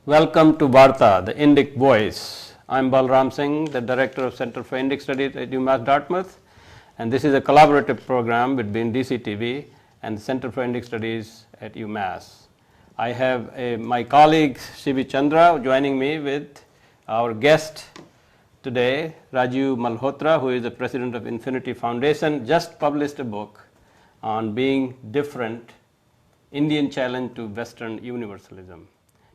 Welcome to Varta, the Indic Voice. I'm Balram Singh, the Director of Center for Indic Studies at UMass Dartmouth, and this is a collaborative program between DCTV and the Center for Indic Studies at UMass. I have my colleague Shivi Chandra joining me with our guest today, Raju Malhotra, who is the President of Infinity Foundation, just published a book on being different, Indian challenge to Western universalism.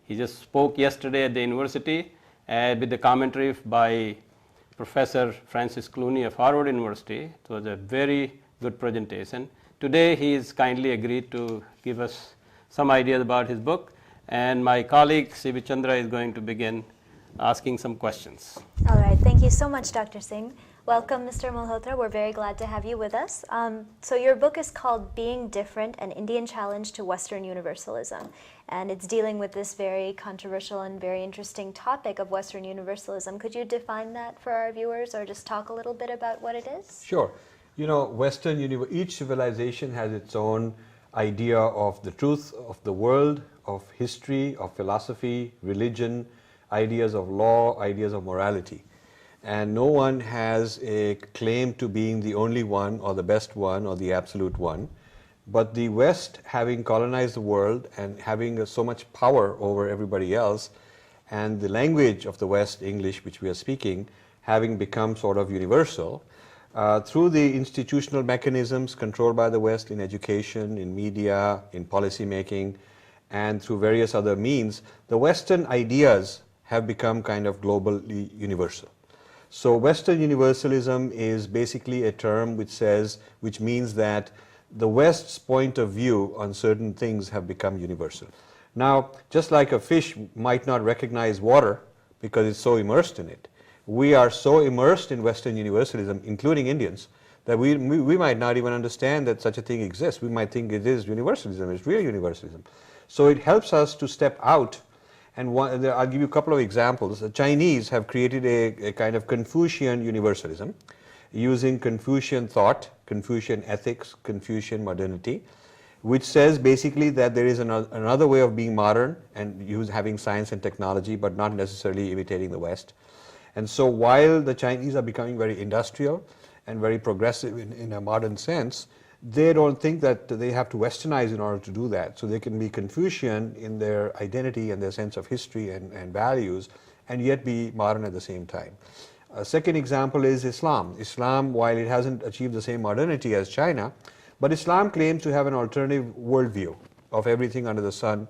He just spoke yesterday at the university with the commentary by Professor Francis Clooney of Harvard University. It was a very good presentation. Today he has kindly agreed to give us some ideas about his book, and my colleague Shivi Chandra is going to begin asking some questions. All right, thank you so much, Dr. Singh. Welcome, Mr. Malhotra. We're very glad to have you with us. So your book is called Being Different, an Indian Challenge to Western Universalism. And it's dealing with this very controversial and very interesting topic of Western Universalism. Could you define that for our viewers or just talk a little bit about what it is? Sure. You know, each civilization has its own idea of the truth of the world, of history, of philosophy, religion, ideas of law, ideas of morality. And no one has a claim to being the only one or the best one or the absolute one. But the West, having colonized the world and having so much power over everybody else, and the language of the West, English, which we are speaking, having become sort of universal, through the institutional mechanisms controlled by the West in education, in media, in policy making, and through various other means, the Western ideas have become kind of globally universal. So Western universalism is basically a term which means that the West's point of view on certain things have become universal. Now, just like a fish might not recognize water because it's so immersed in it, we are so immersed in Western universalism, including Indians, that we might not even understand that such a thing exists. We might think it is universalism, it's real universalism. So it helps us to step out. And I'll give you a couple of examples. The Chinese have created a kind of Confucian universalism using Confucian thought, Confucian ethics, Confucian modernity, which says basically that there is another way of being modern and having science and technology, but not necessarily imitating the West. And so while the Chinese are becoming very industrial and very progressive in a modern sense, they don't think that they have to westernize in order to do that. So they can be Confucian in their identity and their sense of history and values, and yet be modern at the same time. A second example is Islam. Islam, while it hasn't achieved the same modernity as China, but Islam claims to have an alternative worldview of everything under the sun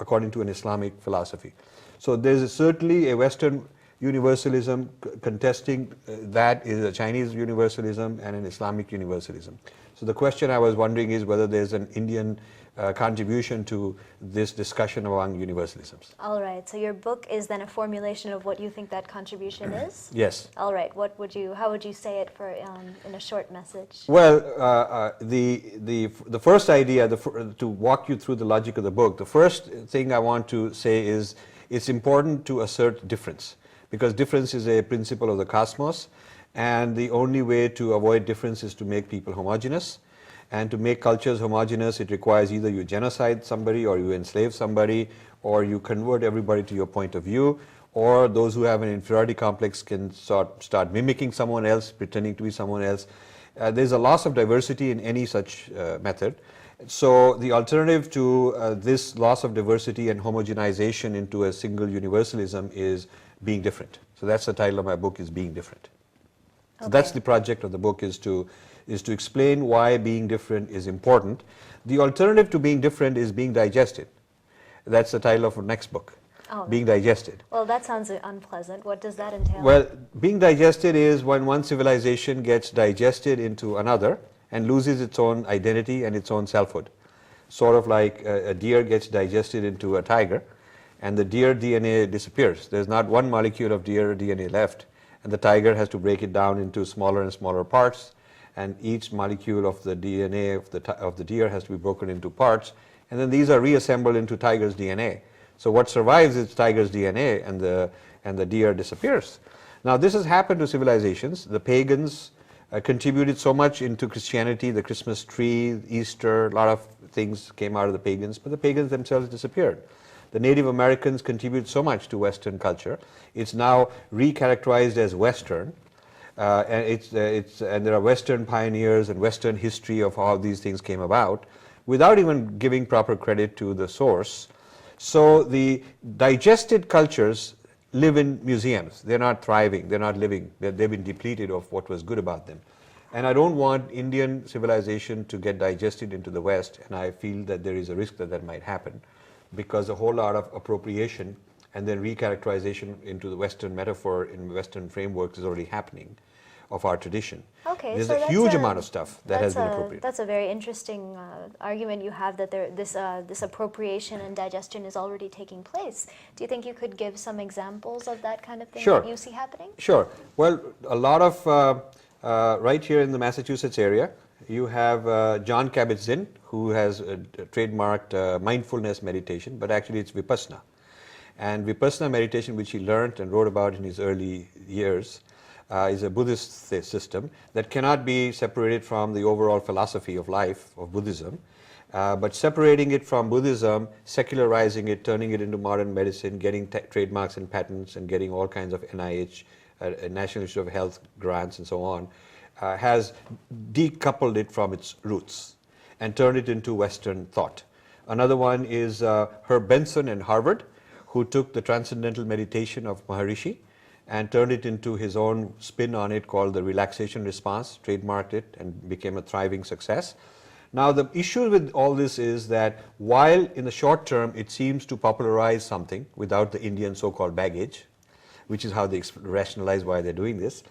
according to an Islamic philosophy. So there's certainly a Western universalism contesting that is a Chinese universalism and an Islamic universalism. So the question I was wondering is whether there's an Indian contribution to this discussion among universalisms. All right, so your book is then a formulation of what you think that contribution is? Yes. All right, how would you say it in a short message? Well, the first idea, to walk you through the logic of the book, the first thing I want to say is it's important to assert difference, because difference is a principle of the cosmos, and the only way to avoid difference is to make people homogeneous. And to make cultures homogeneous, it requires either you genocide somebody, or you enslave somebody, or you convert everybody to your point of view, or those who have an inferiority complex can start mimicking someone else, pretending to be someone else. There's a loss of diversity in any such method. So the alternative to this loss of diversity and homogenization into a single universalism is being different. So that's the title of my book, is Being Different. So that's the project of the book, is to explain why being different is important. The alternative to being different is being digested. That's the title of our next book, Being Digested. Well, that sounds unpleasant. What does that entail? Well, being digested is when one civilization gets digested into another and loses its own identity and its own selfhood. Sort of like a deer gets digested into a tiger, and the deer DNA disappears. There's not one molecule of deer DNA left, and the tiger has to break it down into smaller and smaller parts, and each molecule of the DNA of the deer has to be broken into parts, and then these are reassembled into tiger's DNA. So what survives is tiger's DNA, and the deer disappears. Now this has happened to civilizations. The pagans contributed so much into Christianity, the Christmas tree, Easter, a lot of things came out of the pagans, but the pagans themselves disappeared. The Native Americans contribute so much to Western culture. It's now recharacterized as Western. And there are Western pioneers and Western history of how these things came about without even giving proper credit to the source. So the digested cultures live in museums. They're not thriving, they're not living, they've been depleted of what was good about them. And I don't want Indian civilization to get digested into the West, and I feel that there is a risk that that might happen because a whole lot of appropriation and then recharacterization into the Western metaphor in Western frameworks is already happening of our tradition. Okay, there's so a huge amount of stuff that has been appropriated. That's a very interesting argument you have, that this appropriation and digestion is already taking place. Do you think you could give some examples of that kind of thing Sure. that you see happening? Sure. Well, a lot of, right here in the Massachusetts area, you have John Kabat-Zinn, who has trademarked mindfulness meditation, but actually it's Vipassana. And Vipassana meditation, which he learned and wrote about in his early years, is a Buddhist system that cannot be separated from the overall philosophy of life of Buddhism. But separating it from Buddhism, secularizing it, turning it into modern medicine, getting trademarks and patents, and getting all kinds of NIH, National Institute of Health grants and so on, has decoupled it from its roots and turned it into Western thought. Another one is Herb Benson in Harvard, who took the transcendental meditation of Maharishi and turned it into his own spin on it called the relaxation response, trademarked it, and became a thriving success. Now the issue with all this is that while in the short term it seems to popularize something without the Indian so-called baggage, which is how they rationalize why they're doing this,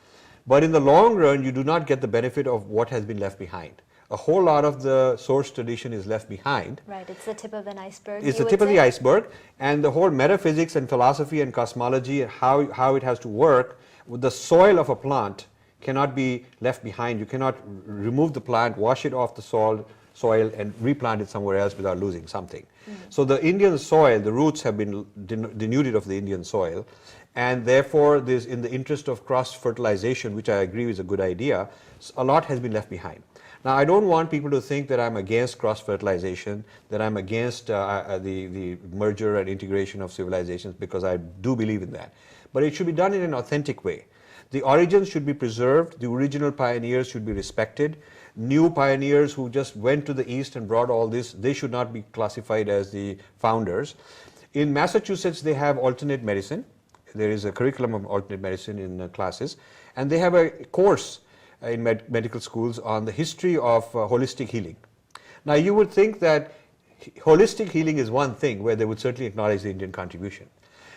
but in the long run you do not get the benefit of what has been left behind. A whole lot of the source tradition is left behind. Right, it's the tip of an iceberg. It's the tip of the iceberg, and the whole metaphysics and philosophy and cosmology and how it has to work with the soil of a plant cannot be left behind. You cannot remove the plant, wash it off the soil and replant it somewhere else without losing something. So the Indian soil, the roots have been denuded of the Indian soil, and therefore there's, in the interest of cross-fertilization, which I agree is a good idea, a lot has been left behind. Now, I don't want people to think that I'm against cross-fertilization, that I'm against the merger and integration of civilizations, because I do believe in that. But it should be done in an authentic way. The origins should be preserved, the original pioneers should be respected. New pioneers who just went to the East and brought all this, they should not be classified as the founders. In Massachusetts, they have alternate medicine. There is a curriculum of alternate medicine in classes, and they have a course in medical schools on the history of holistic healing. Now you would think that holistic healing is one thing where they would certainly acknowledge the Indian contribution.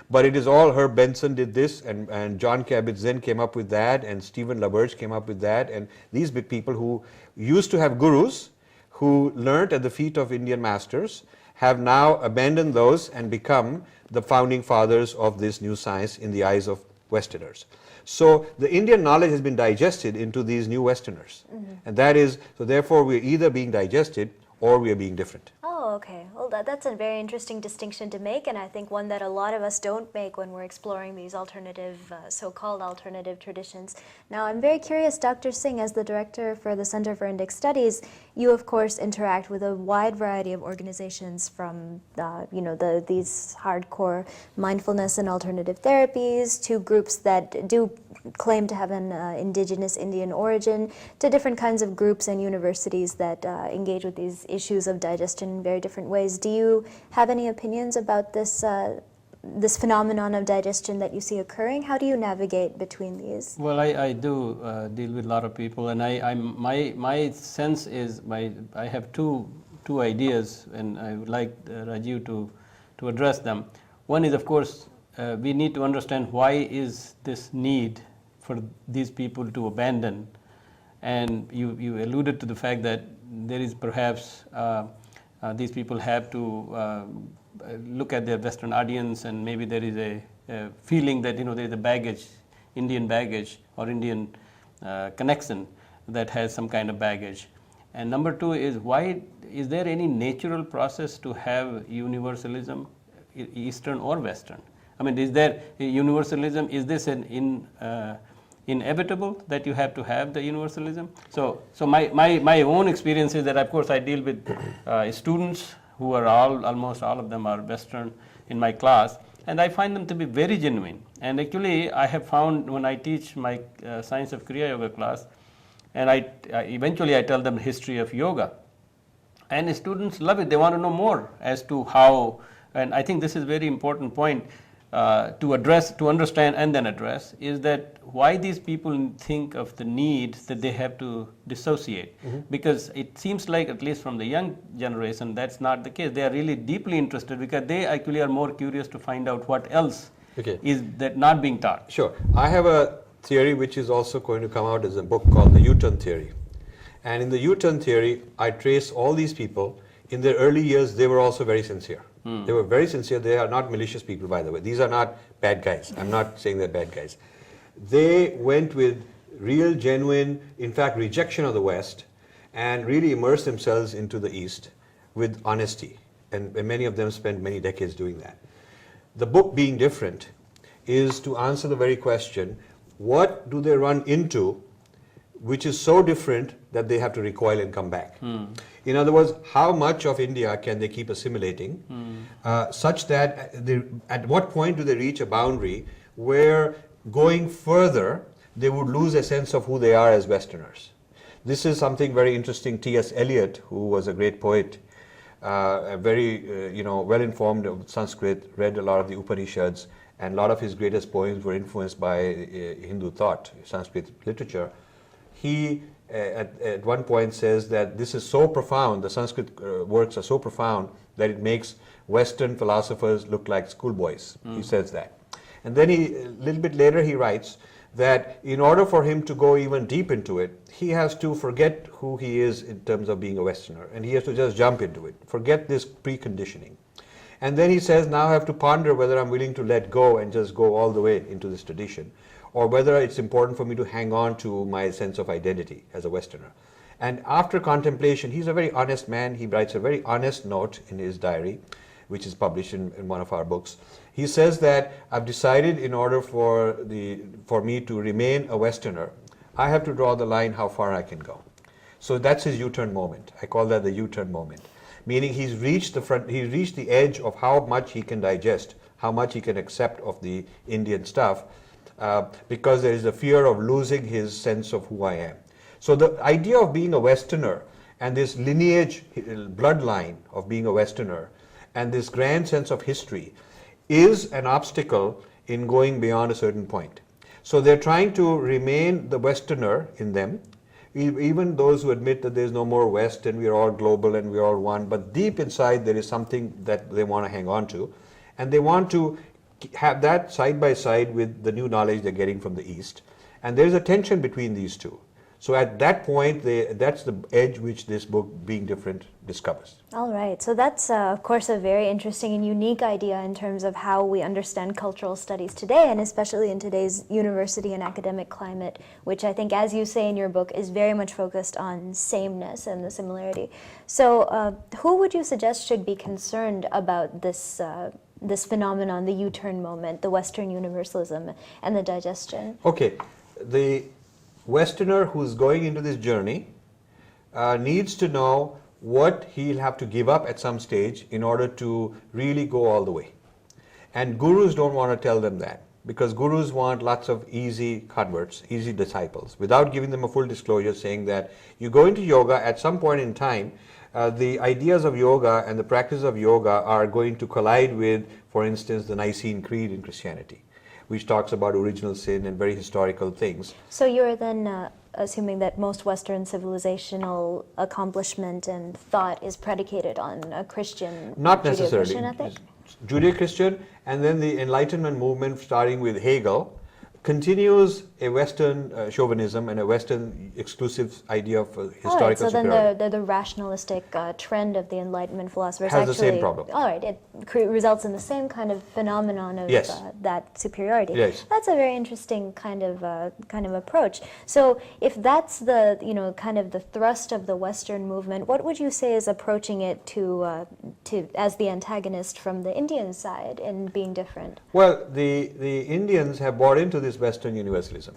But it is all Herb Benson did this, and John Kabat-Zinn came up with that, and Stephen LaBerge came up with that, and these big people who used to have gurus who learnt at the feet of Indian masters have now abandoned those and become the founding fathers of this new science in the eyes of Westerners. So the Indian knowledge has been digested into these new Westerners. And that is, so therefore we're either being digested or we are being different. Oh, okay. Well, that's a very interesting distinction to make, and I think one that a lot of us don't make when we're exploring these alternative, so-called alternative traditions. Now, I'm very curious, Dr. Singh, as the director for the Center for Indic Studies, you of course interact with a wide variety of organizations, from these hardcore mindfulness and alternative therapies to groups that do claim to have an indigenous Indian origin, to different kinds of groups and universities that engage with these issues of digestion in very different ways. Do you have any opinions about this this phenomenon of digestion that you see occurring? How do you navigate between these? Well, I do deal with a lot of people, and my sense is I have two ideas, and I would like Rajiv to address them. One is, of course, we need to understand why is this need for these people to abandon, and you alluded to the fact that there is perhaps these people have to look at their Western audience, and maybe there is a feeling that there is a baggage, Indian baggage or Indian connection that has some kind of baggage. And number two is, why is there any natural process to have universalism, Eastern or Western? I mean, is there universalism? Is this an inevitable that you have to have the universalism? So my own experience is that, of course, I deal with students who are almost all of them are Western in my class, and I find them to be very genuine. And actually, I have found when I teach my Science of Kriya Yoga class, and eventually I tell them history of yoga, and the students love it. They want to know more as to how, and I think this is a very important point to understand and then address, is that why these people think of the need that they have to dissociate. Because it seems like, at least from the young generation, that's not the case. They are really deeply interested because they actually are more curious to find out what else is that not being taught. Sure. I have a theory which is also going to come out as a book called the U-turn theory. And in the U-turn theory, I trace all these people. In their early years, they were also very sincere. They were very sincere. They are not malicious people, by the way. These are not bad guys. I'm not saying they're bad guys. They went with real, genuine, in fact, rejection of the West, and really immersed themselves into the East with honesty. And many of them spent many decades doing that. The book, Being Different, is to answer the very question, what do they run into which is so different that they have to recoil and come back? In other words, how much of India can they keep assimilating such that at what point do they reach a boundary where going further they would lose a sense of who they are as Westerners? This is something very interesting. T.S. Eliot, who was a great poet, very well-informed of Sanskrit, read a lot of the Upanishads, and a lot of his greatest poems were influenced by Hindu thought, Sanskrit literature. He at one point says that this is so profound, the Sanskrit works are so profound that it makes Western philosophers look like schoolboys. He says that. And then a little bit later he writes that in order for him to go even deep into it, he has to forget who he is in terms of being a Westerner, and he has to just jump into it, forget this preconditioning. And then he says, now I have to ponder whether I'm willing to let go and just go all the way into this tradition, or whether it's important for me to hang on to my sense of identity as a Westerner. And after contemplation, he's a very honest man. He writes a very honest note in his diary, which is published in one of our books. He says that I've decided in order for me to remain a Westerner, I have to draw the line how far I can go. So that's his U-turn moment. I call that the U-turn moment. Meaning he's reached the edge of how much he can digest, how much he can accept of the Indian stuff, because there is a fear of losing his sense of who I am. So the idea of being a Westerner and this lineage, bloodline of being a Westerner and this grand sense of history is an obstacle in going beyond a certain point. So they're trying to remain the Westerner in them, even those who admit that there's no more West and we're all global and we're all one, but deep inside there is something that they want to hang on to, and they want to have that side by side with the new knowledge they're getting from the East. And there's a tension between these two. So at that point, that's the edge which this book, Being Different, discovers. All right. So that's, of course, a very interesting and unique idea in terms of how we understand cultural studies today, and especially in today's university and academic climate, which I think, as you say in your book, is very much focused on sameness and the similarity. So who would you suggest should be concerned about this phenomenon, the U-turn moment, the Western universalism, and the digestion? Okay. The Westerner who's going into this journey needs to know what he'll have to give up at some stage in order to really go all the way. And gurus don't want to tell them that, because gurus want lots of easy converts, easy disciples, without giving them a full disclosure saying that you go into yoga at some point in time, the ideas of yoga and the practice of yoga are going to collide with, for instance, the Nicene Creed in Christianity, which talks about original sin and very historical things. So you're then assuming that most Western civilizational accomplishment and thought is predicated on a Christian, not necessarily. Judeo-Christian ethic? Judeo-Christian, and then the Enlightenment movement, starting with Hegel, continues a Western chauvinism and a Western exclusive idea of historical superiority. So then the rationalistic trend of the Enlightenment philosophers has the same problem. All right, it results in the same kind of phenomenon of that superiority. Yes. That's a very interesting kind of approach. So if that's the kind of the thrust of the Western movement, what would you say is approaching it to as the antagonist from the Indian side in Being Different? Well, the Indians have bought into this Western universalism.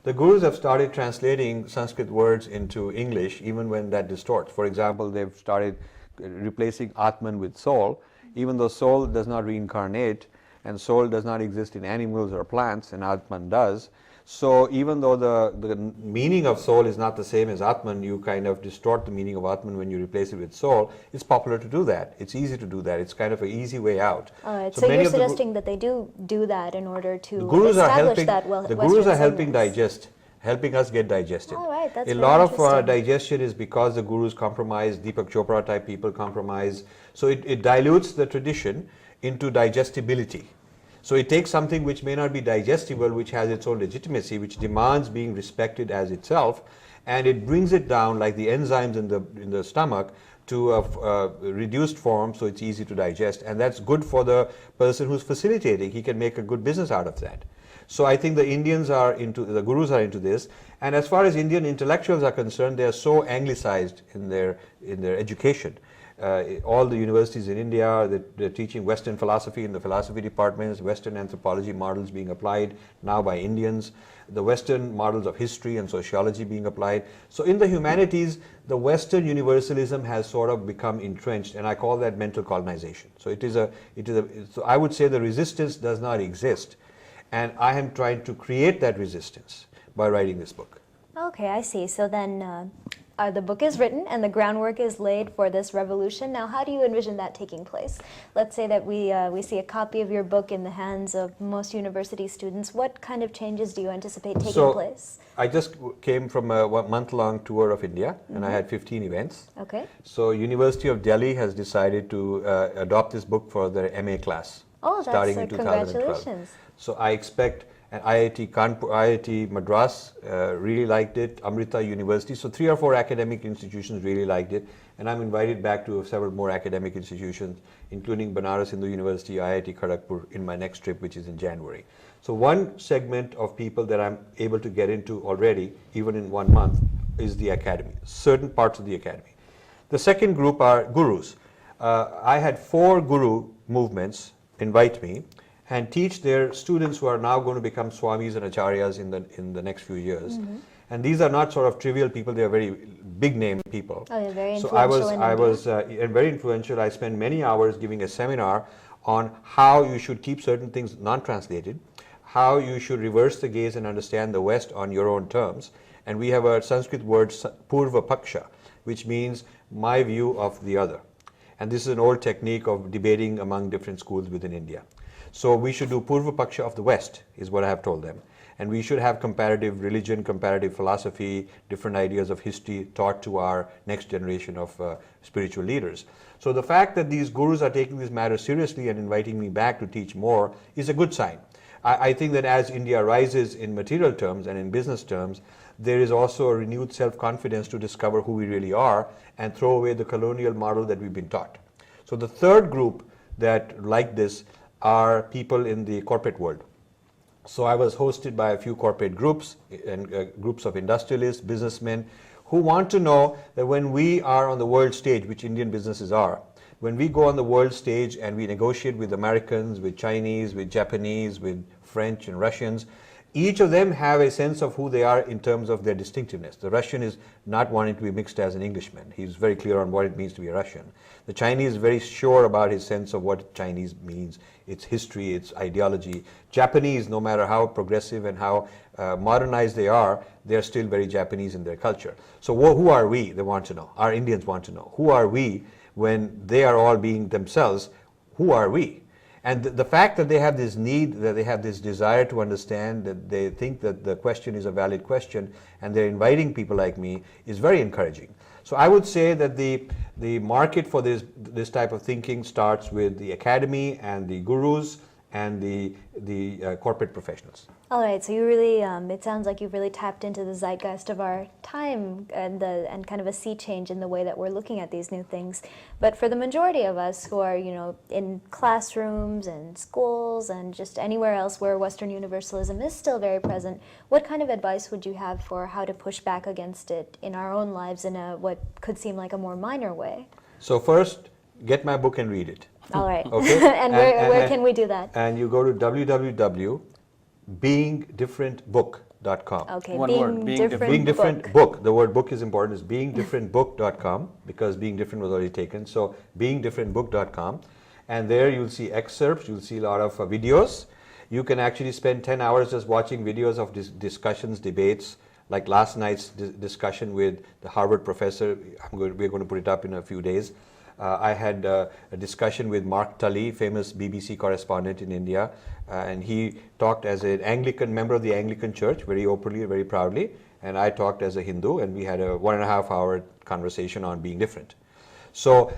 The gurus have started translating Sanskrit words into English even when that distorts. For example, they've started replacing Atman with soul even though soul does not reincarnate and soul does not exist in animals or plants, and Atman does. So even though the meaning of soul is not the same as Atman, you kind of distort the meaning of Atman when you replace it with soul. It's popular to do that. It's easy to do that. It's kind of an easy way out. All right. So you're suggesting that they do that in order to establish that the gurus are helping us get digested. All right, that's a very lot of interesting. digestion is because the gurus compromise, Deepak Chopra type people compromise. So it dilutes the tradition into digestibility. So it takes something which may not be digestible, which has its own legitimacy, which demands being respected as itself, and it brings it down like the enzymes in the stomach to a reduced form, so it's easy to digest, and that's good for the person who's facilitating. He can make a good business out of that. So I think the gurus are into this, and as far as Indian intellectuals are concerned, they are so anglicized in their education. All the universities in India, they're teaching Western philosophy in the philosophy departments, Western anthropology models being applied now by Indians, the Western models of history and sociology being applied. So in the humanities, the Western universalism has sort of become entrenched, and I call that mental colonization. So so I would say the resistance does not exist, and I am trying to create that resistance by writing this book. Okay, I see. So then the book is written and the groundwork is laid for this revolution. Now, how do you envision that taking place? Let's say that we see a copy of your book in the hands of most university students. What kind of changes do you anticipate taking place? I just came from a month-long tour of India, and I had 15 events. Okay. So University of Delhi has decided to adopt this book for their MA class. Oh, that's starting in 2012. Congratulations. So I expect, and IIT Kanpur, IIT Madras really liked it, Amrita University, so 3 or 4 academic institutions really liked it, and I'm invited back to several more academic institutions, including Banaras Hindu University, IIT Kharagpur, in my next trip, which is in January. So one segment of people that I'm able to get into already, even in 1 month, is the academy, certain parts of the academy. The second group are gurus. I had 4 guru movements invite me and teach their students who are now going to become swamis and acharyas in the next few years. And these are not sort of trivial people; they are very big name people. Oh, you're very influential. So I was very influential. I spent many hours giving a seminar on how you should keep certain things non-translated, how you should reverse the gaze and understand the West on your own terms. And we have a Sanskrit word, purva paksha, which means my view of the other. And this is an old technique of debating among different schools within India. So we should do Purva Paksha of the West, is what I have told them. And we should have comparative religion, comparative philosophy, different ideas of history taught to our next generation of spiritual leaders. So the fact that these gurus are taking this matter seriously and inviting me back to teach more is a good sign. I think that as India rises in material terms and in business terms, there is also a renewed self-confidence to discover who we really are and throw away the colonial model that we've been taught. So the third group that like this are people in the corporate world. So I was hosted by a few corporate groups and groups of industrialists, businessmen, who want to know that when we are on the world stage, which Indian businesses are, when we go on the world stage and we negotiate with Americans, with Chinese, with Japanese, with French and Russians, each of them have a sense of who they are in terms of their distinctiveness. The Russian is not wanting to be mixed as an Englishman. He's very clear on what it means to be a Russian. The Chinese is very sure about his sense of what Chinese means, its history, its ideology. Japanese, no matter how progressive and how modernized they are, they're still very Japanese in their culture. So who are we, they want to know. Our Indians want to know. Who are we when they are all being themselves? Who are we? And the fact that they have this need, that they have this desire to understand, that they think that the question is a valid question, and they're inviting people like me, is very encouraging. So I would say that the market for this type of thinking starts with the academy and the gurus and the corporate professionals. All right, so you really, it sounds like you've really tapped into the zeitgeist of our time and kind of a sea change in the way that we're looking at these new things. But for the majority of us who are, in classrooms and schools and just anywhere else where Western Universalism is still very present, what kind of advice would you have for how to push back against it in our own lives in what could seem like a more minor way? So first, get my book and read it. All right. Okay? and where can we do that? And you go to www.beingdifferentbook.com. Okay, One word, being Being Different book. The word book is important. It's beingdifferentbook.com because being different was already taken. So beingdifferentbook.com. and there you'll see excerpts, you'll see a lot of videos. You can actually spend 10 hours just watching videos of discussions, debates, like last night's discussion with the Harvard professor. We're going to put it up in a few days. I had a discussion with Mark Tully, famous BBC correspondent in India, and he talked as an Anglican member of the Anglican Church, very openly, very proudly, and I talked as a Hindu, and we had a 1.5 hour conversation on being different. So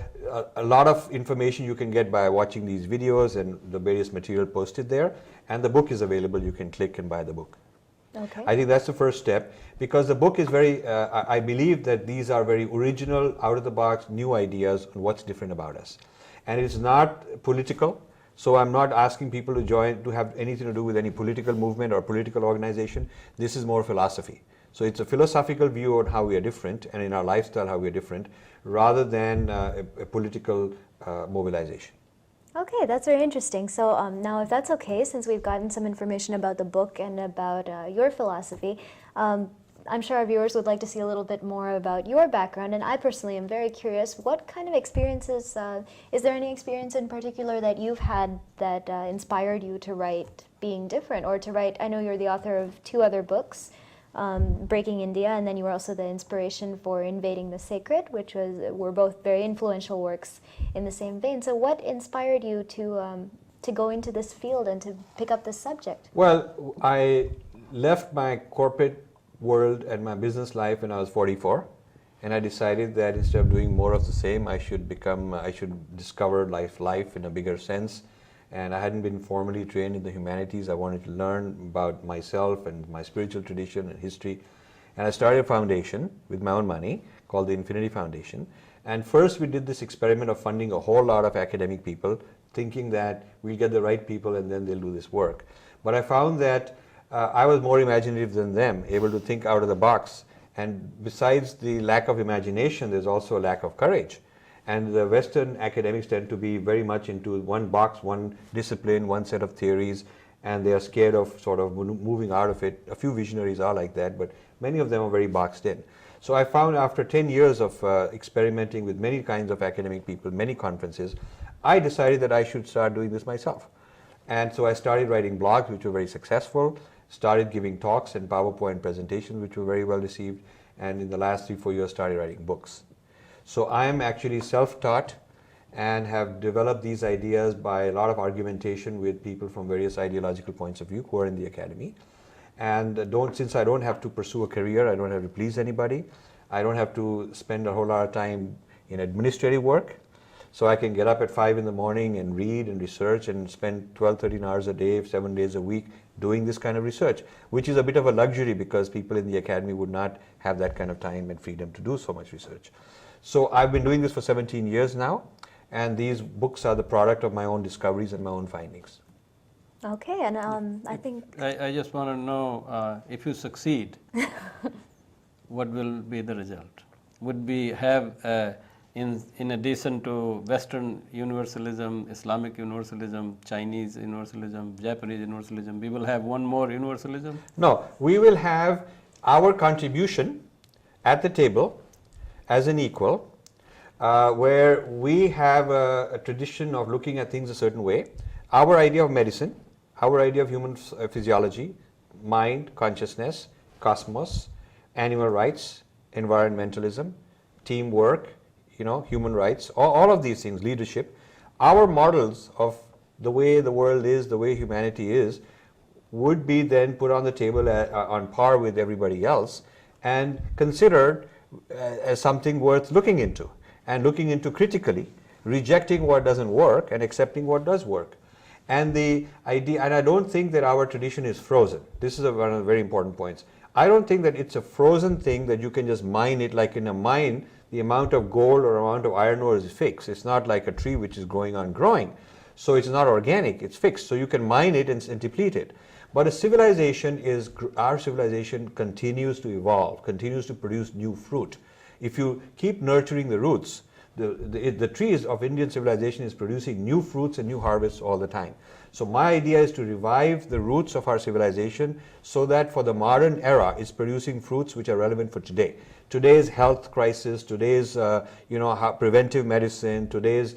a lot of information you can get by watching these videos and the various material posted there, and the book is available. You can click and buy the book. Okay. I think that's the first step, because the book is very, I believe that these are very original, out-of-the-box, new ideas on what's different about us. And it's not political, so I'm not asking people to join, to have anything to do with any political movement or political organization. This is more philosophy. So it's a philosophical view on how we are different, and in our lifestyle how we are different, rather than a political mobilization. Okay, that's very interesting. So now if that's okay, since we've gotten some information about the book and about your philosophy, I'm sure our viewers would like to see a little bit more about your background, and I personally am very curious, what kind of experiences, is there any experience in particular that you've had that inspired you to write Being Different, or to write, I know you're the author of 2 other books, Breaking India, and then you were also the inspiration for Invading the Sacred, which were both very influential works in the same vein. So what inspired you to go into this field and to pick up this subject? Well, I left my corporate world and my business life when I was 44, and I decided that instead of doing more of the same, I should discover life in a bigger sense. And I hadn't been formally trained in the humanities. I wanted to learn about myself and my spiritual tradition and history. And I started a foundation with my own money called the Infinity Foundation. And first we did this experiment of funding a whole lot of academic people, thinking that we'll get the right people and then they'll do this work. But I found that I was more imaginative than them, able to think out of the box. And besides the lack of imagination, there's also a lack of courage. And the Western academics tend to be very much into one box, one discipline, one set of theories, and they are scared of sort of moving out of it. A few visionaries are like that, but many of them are very boxed in. So I found after 10 years of experimenting with many kinds of academic people, many conferences, I decided that I should start doing this myself. And so I started writing blogs, which were very successful, started giving talks and PowerPoint presentations, which were very well received, and in the last 3-4 years started writing books. So I am actually self-taught and have developed these ideas by a lot of argumentation with people from various ideological points of view who are in the academy. And since I don't have to pursue a career, I don't have to please anybody, I don't have to spend a whole lot of time in administrative work. So I can get up at 5 in the morning and read and research and spend 12-13 hours a day, 7 days a week doing this kind of research, which is a bit of a luxury because people in the academy would not have that kind of time and freedom to do so much research. So I've been doing this for 17 years now, and these books are the product of my own discoveries and my own findings. Okay, and I think... I just want to know, if you succeed, what will be the result? Would we have, in addition to Western universalism, Islamic universalism, Chinese universalism, Japanese universalism, we will have one more universalism? No, we will have our contribution at the table as an equal, where we have a tradition of looking at things a certain way. Our idea of medicine, our idea of human physiology, mind, consciousness, cosmos, animal rights, environmentalism, teamwork, human rights, all of these things, leadership, our models of the way the world is, the way humanity is, would be then put on the table on par with everybody else and considered as something worth looking into, and looking into critically, rejecting what doesn't work and accepting what does work. And the idea, and I don't think that our tradition is frozen. This is one of the very important points. I don't think that it's a frozen thing that you can just mine it. Like in a mine, the amount of gold or amount of iron ore is fixed. It's not like a tree which is growing on growing. So it's not organic, it's fixed. So you can mine it and deplete it. But a civilization is, our civilization continues to evolve, continues to produce new fruit. If you keep nurturing the roots, the trees of Indian civilization is producing new fruits and new harvests all the time. So my idea is to revive the roots of our civilization so that for the modern era it's producing fruits which are relevant for today. Today's health crisis, today's preventive medicine, today's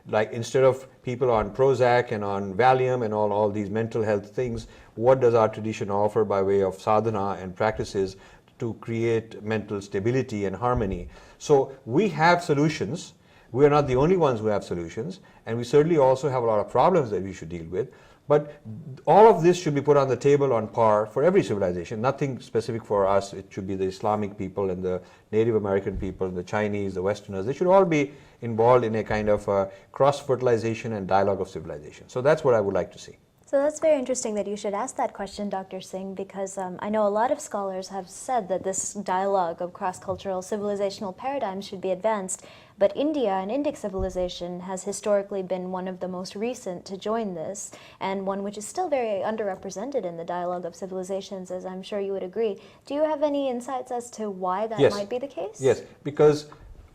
like instead of people on Prozac and on Valium and all these mental health things, what does our tradition offer by way of sadhana and practices to create mental stability and harmony? So we have solutions. We are not the only ones who have solutions, and we certainly also have a lot of problems that we should deal with. But all of this should be put on the table on par for every civilization, nothing specific for us. It should be the Islamic people and the Native American people, and the Chinese, the Westerners. They should all be involved in a kind of cross-fertilization and dialogue of civilization. So that's what I would like to see. So that's very interesting that you should ask that question, Dr. Singh, because I know a lot of scholars have said that this dialogue of cross-cultural civilizational paradigms should be advanced, but India and Indic civilization has historically been one of the most recent to join this, and one which is still very underrepresented in the dialogue of civilizations, as I'm sure you would agree. Do you have any insights as to why that might be the case? Yes, because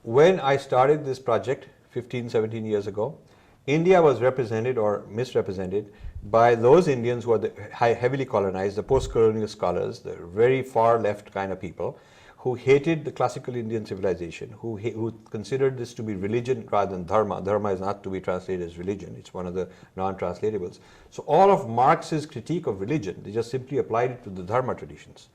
when I started this project 15, 17 years ago, India was represented or misrepresented by those Indians who are heavily colonized, the post-colonial scholars, the very far left kind of people who hated the classical Indian civilization, who considered this to be religion rather than dharma. Dharma is not to be translated as religion. It's one of the non-translatables. So all of Marx's critique of religion, they just simply applied it to the dharma traditions.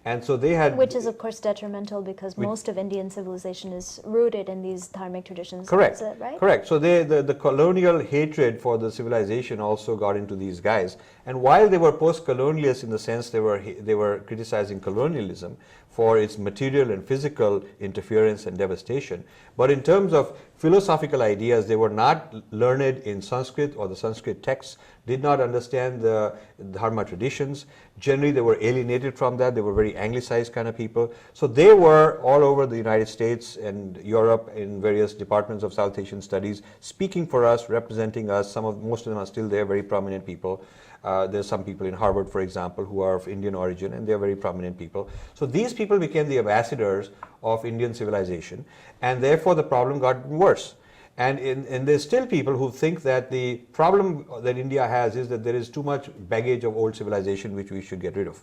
And so they had... Which is, of course, detrimental because most of Indian civilization is rooted in these dharmic traditions. Correct. Is it right? Correct. So the colonial hatred for the civilization also got into these guys. And while they were post-colonialists in the sense they were criticizing colonialism for its material and physical interference and devastation, but in terms of philosophical ideas, they were not learned in Sanskrit or the Sanskrit texts, did not understand the dharma traditions. Generally, they were alienated from that. They were very anglicized kind of people. So they were all over the United States and Europe in various departments of South Asian studies, speaking for us, representing us. Most of them are still there, very prominent people. There's some people in Harvard, for example, who are of Indian origin, and they're very prominent people. So these people became the ambassadors of Indian civilization, and therefore the problem got worse. And there's still people who think that the problem that India has is that there is too much baggage of old civilization which we should get rid of.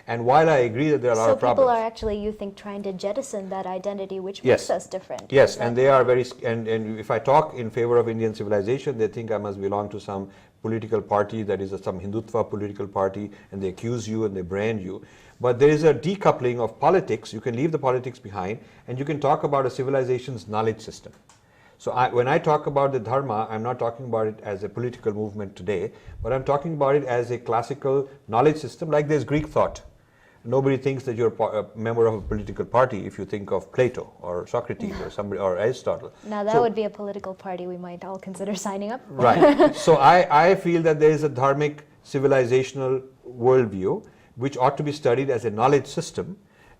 And while I agree that there are a lot of problems... So people are actually, you think, trying to jettison that identity which makes us different. Yes, and they are very... And if I talk in favor of Indian civilization, they think I must belong to some political party that is some Hindutva political party, and they accuse you and they brand you. But there is a decoupling of politics. You can leave the politics behind, and you can talk about a civilization's knowledge system. So when I talk about the dharma, I'm not talking about it as a political movement today, but I'm talking about it as a classical knowledge system, like there's Greek thought. Nobody thinks that you're a member of a political party if you think of Plato or Socrates or somebody or Aristotle. Now that would be a political party we might all consider signing up. Right. So I feel that there is a dharmic civilizational worldview which ought to be studied as a knowledge system,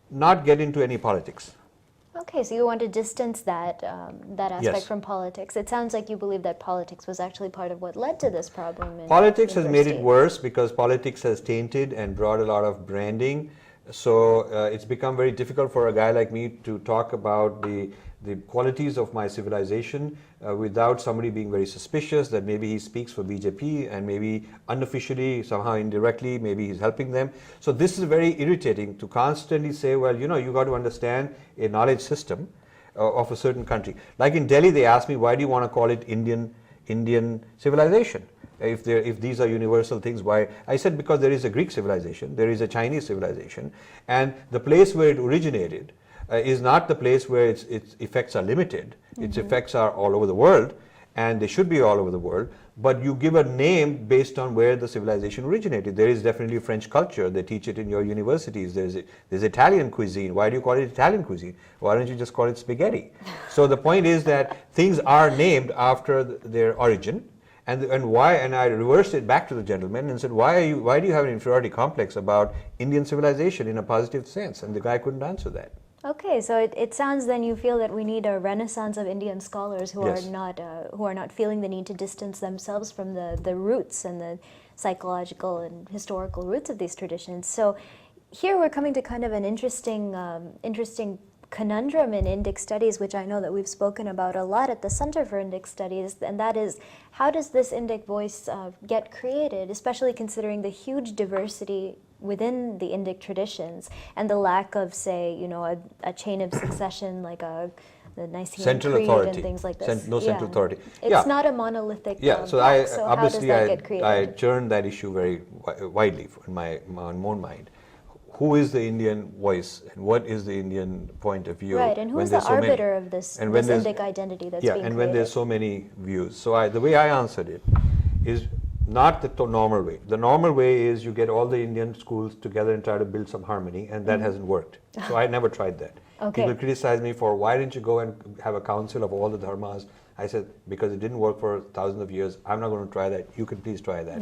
not get into any politics. Okay, so you want to distance that aspect from politics. It sounds like you believe that politics was actually part of what led to this problem. Politics has made it worse because politics has tainted and brought a lot of branding. So it's become very difficult for a guy like me to talk about the qualities of my civilization without somebody being very suspicious that maybe he speaks for BJP and maybe unofficially, somehow indirectly, maybe he's helping them. So this is very irritating to constantly say, well, you got to understand a knowledge system of a certain country. Like in Delhi, they asked me, why do you want to call it Indian civilization? If these are universal things, why? I said because there is a Greek civilization, there is a Chinese civilization, and the place where it originated is not the place where its effects are limited. Its effects are all over the world, and they should be all over the world, but you give a name based on where the civilization originated. There is definitely French culture. They teach it in your universities. There's Italian cuisine. Why do you call it Italian cuisine? Why don't you just call it spaghetti? So the point is that things are named after their origin. And why? And I reversed it back to the gentleman and said, why do you have an inferiority complex about Indian civilization in a positive sense? And the guy couldn't answer that. Okay, so it sounds then you feel that we need a renaissance of Indian scholars who are not feeling the need to distance themselves from the roots and the psychological and historical roots of these traditions. So here we're coming to kind of an interesting conundrum in Indic studies, which I know that we've spoken about a lot at the Center for Indic Studies, and that is, how does this Indic voice get created, especially considering the huge diversity within the Indic traditions and the lack of, say, you know, a chain of succession like the Nicene Central Creed authority. and things like this. No central authority. It's not a monolithic so box, so how does obviously that get created? I churned that issue very widely in my own mind. Who is the Indian voice and what is the Indian point of view? Right, and who is the arbiter of this Indic identity that's being created? And when there's so many views. So the way I answered it is not the normal way. The normal way is you get all the Indian schools together and try to build some harmony, and that hasn't worked. So I never tried that. Okay. People criticize me for, why didn't you go and have a council of all the dharmas? I said, because it didn't work for thousands of years. I'm not going to try that. You can please try that.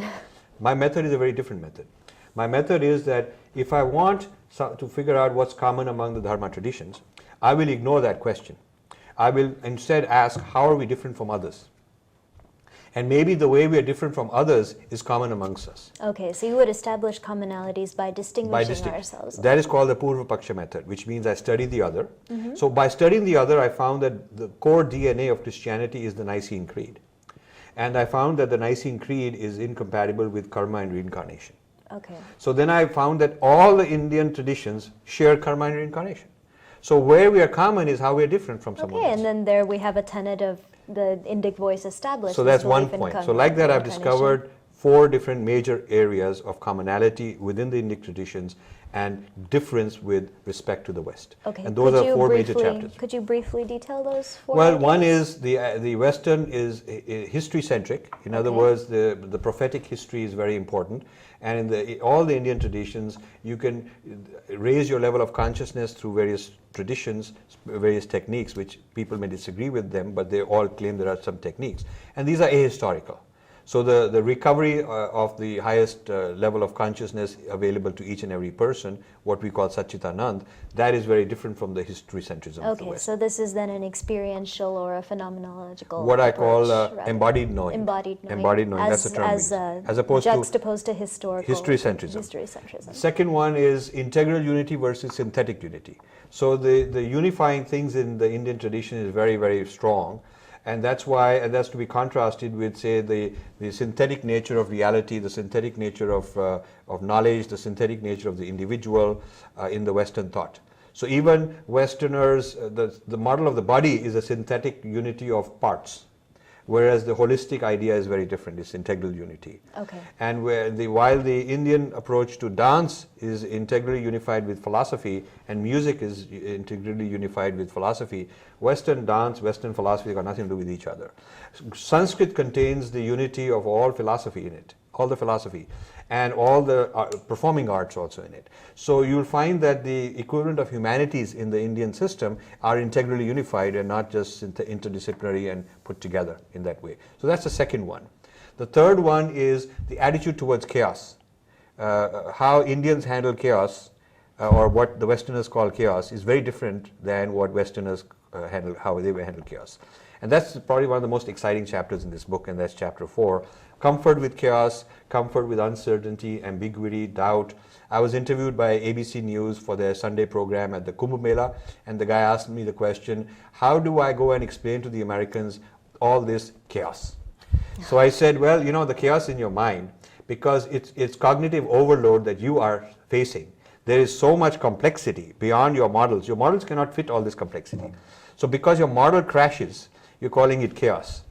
My method is a very different method. My method is that if I want to figure out what's common among the dharma traditions, I will ignore that question. I will instead ask, how are we different from others? And maybe the way we are different from others is common amongst us. Okay, so you would establish commonalities by distinguishing ourselves. That is called the Purva Paksha method, which means I study the other. So by studying the other, I found that the core DNA of Christianity is the Nicene Creed. And I found that the Nicene Creed is incompatible with karma and reincarnation. Okay. So then I found that all the Indian traditions share karma and reincarnation. So where we are common is how we are different from someone else. Okay, and then there we have a tenet of the Indic voice established. So that's one point. So like that, I've discovered 4 different major areas of commonality within the Indic traditions and difference with respect to the West. Okay. And those are 4 major chapters. Could you briefly detail those 4? Well, ideas? one is the Western is history-centric. In other words, the prophetic history is very important. And in all the Indian traditions, you can raise your level of consciousness through various traditions, various techniques, which people may disagree with them, but they all claim there are some techniques. And these are ahistorical. So the recovery of the highest level of consciousness available to each and every person, what we call Satchitanand, that is very different from the history-centrism of the West. So this is then an experiential or a phenomenological what I call approach, embodied knowing. Embodied knowing. Embodied knowing, that's the term. As opposed juxtaposed to historical history-centrism. History-centrism. Second one is integral unity versus synthetic unity. So the unifying things in the Indian tradition is very, very strong. And that's why, and that's to be contrasted with, say, the synthetic nature of reality, the synthetic nature of knowledge, the synthetic nature of the individual in the Western thought. So even Westerners, the model of the body is a synthetic unity of parts, whereas the holistic idea is very different, it's integral unity. Okay. And while the Indian approach to dance is integrally unified with philosophy and music is integrally unified with philosophy, Western dance, Western philosophy got nothing to do with each other. Sanskrit contains the unity of all philosophy in it, all the philosophy, and all the performing arts also in it. So you'll find that the equivalent of humanities in the Indian system are integrally unified and not just interdisciplinary and put together in that way. So that's the second one. The third one is the attitude towards chaos. How Indians handle chaos, or what the Westerners call chaos, is very different than what Westerners handle, how they handle chaos. And that's probably one of the most exciting chapters in this book, and that's chapter 4. Comfort with chaos, comfort with uncertainty, ambiguity, doubt. I was interviewed by ABC News for their Sunday program at the Kumbh Mela, and the guy asked me the question, how do I go and explain to the Americans all this chaos? So I said, well, you know, the chaos in your mind, because it's cognitive overload that you are facing. There is so much complexity beyond your models. Your models cannot fit all this complexity. So because your model crashes, you're calling it chaos.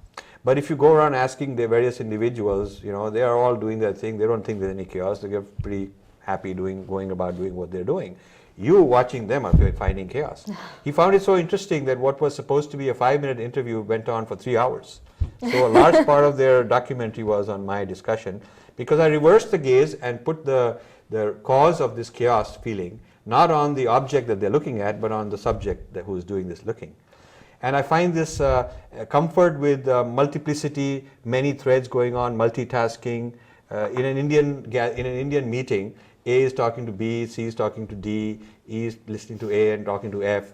But if you go around asking the various individuals, you know, they are all doing their thing. They don't think there's any chaos. They're pretty happy going about doing what they're doing. You watching them are finding chaos. He found it so interesting that what was supposed to be a 5-minute interview went on for 3 hours. So a large part of their documentary was on my discussion, because I reversed the gaze and put the cause of this chaos feeling not on the object that they're looking at, but on the subject who is doing this looking. And I find this comfort with multiplicity, many threads going on, multitasking. In an Indian meeting, A is talking to B, C is talking to D, E is listening to A and talking to F.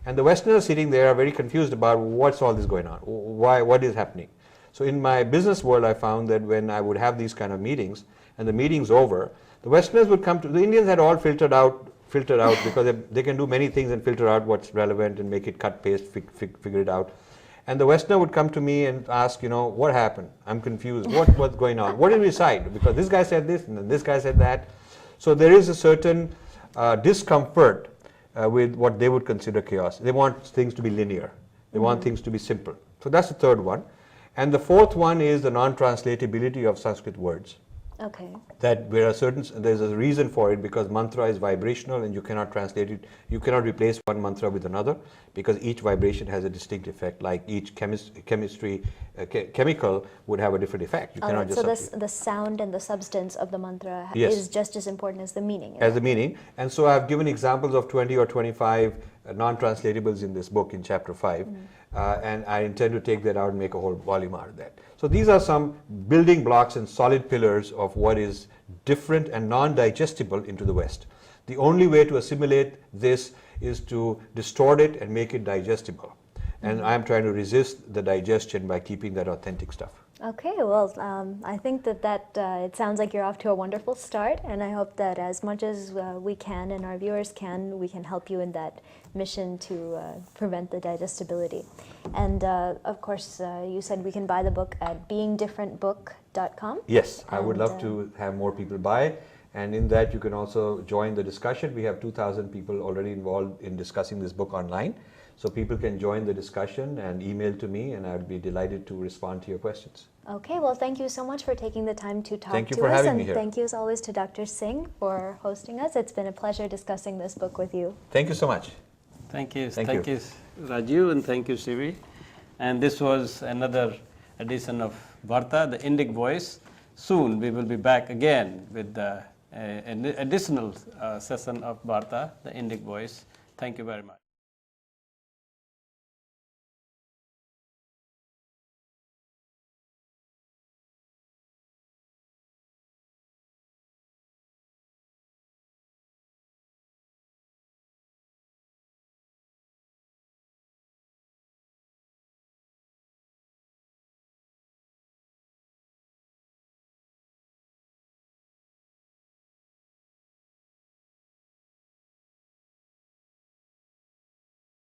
And the Westerners sitting there are very confused about what's all this going on, what is happening. So in my business world, I found that when I would have these kind of meetings, and the meeting's over, the Westerners would come to, the Indians had all filtered out filter out, because they can do many things and filter out what's relevant and make it cut, paste, figure it out. And the Westerner would come to me and ask, what happened? I'm confused. What's going on? What did we decide? Because this guy said this and then this guy said that. So there is a certain discomfort with what they would consider chaos. They want things to be linear. They want things to be simple. So that's the third one. And the fourth one is the non-translatability of Sanskrit words. Okay. That there's a reason for it, because mantra is vibrational and you cannot translate it. You cannot replace one mantra with another, because each vibration has a distinct effect. Like each chemical would have a different effect. You cannot just so the sound and the substance of the mantra Yes. is just as important as the meaning. As the meaning. And so I've given examples of 20 or 25 non-translatables in this book in chapter 5. And I intend to take that out and make a whole volume out of that. So these are some building blocks and solid pillars of what is different and non-digestible into the West. The only way to assimilate this is to distort it and make it digestible. And I'm trying to resist the digestion by keeping that authentic stuff. Okay, well, I think that it sounds like you're off to a wonderful start, and I hope that as much as we can and our viewers can, we can help you in that mission to prevent the digestibility. And of course, you said we can buy the book at beingdifferentbook.com. Yes, I would love to have more people buy, and in that you can also join the discussion. We have 2,000 people already involved in discussing this book online. So people can join the discussion and email to me, and I would be delighted to respond to your questions. Okay, well, thank you so much for taking the time to talk Thank you to for us, having and me here. thank you as always to Dr. Singh for hosting us. It's been a pleasure discussing this book with you. Thank you so much. Thank you. Thank Thank you, Raju, and thank you, Sivi. And this was another edition of Varta, the Indic Voice. Soon we will be back again with an additional session of Varta, the Indic Voice. Thank you very much.